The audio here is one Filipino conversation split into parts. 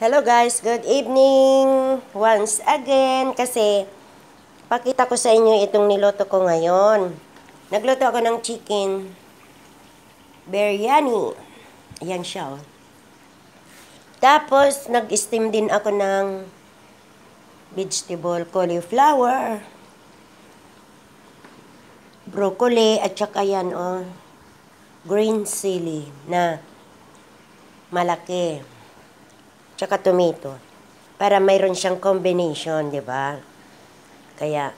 Hello guys, good evening once again kasi pakita ko sa inyo itong niloto ko ngayon. Nagluto ako ng chicken biryani. Ayan siya oh. Tapos nag-steam din ako ng vegetable cauliflower, broccoli at saka yan oh, green chili na malaki. Tsaka tomato. Para mayroon siyang combination, di ba? Kaya,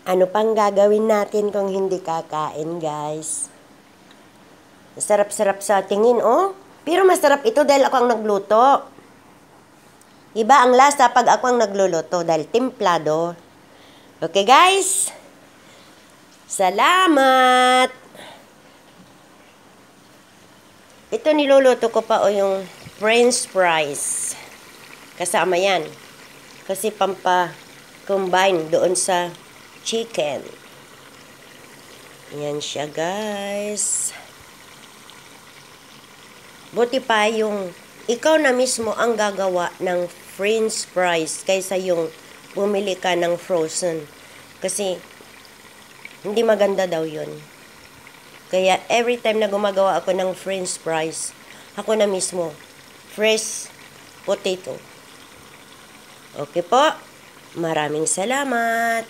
ano pang gagawin natin kung hindi kakain, guys? Sarap-sarap sa tingin, oh. Pero masarap ito dahil ako ang nagluto. Iba ang lasa pag ako ang nagluluto dahil templado. Okay, guys? Salamat! Ito niluluto ko pa, oh, yung French fries. Kasama yan. Kasi pampa-combine doon sa chicken. Yan siya, guys. Buti pa yung ikaw na mismo ang gagawa ng French fries kaysa yung bumili ka ng frozen. Kasi hindi maganda daw yun. Kaya every time na gumagawa ako ng French fries, ako na mismo fresh potato. Okay po. Maraming salamat.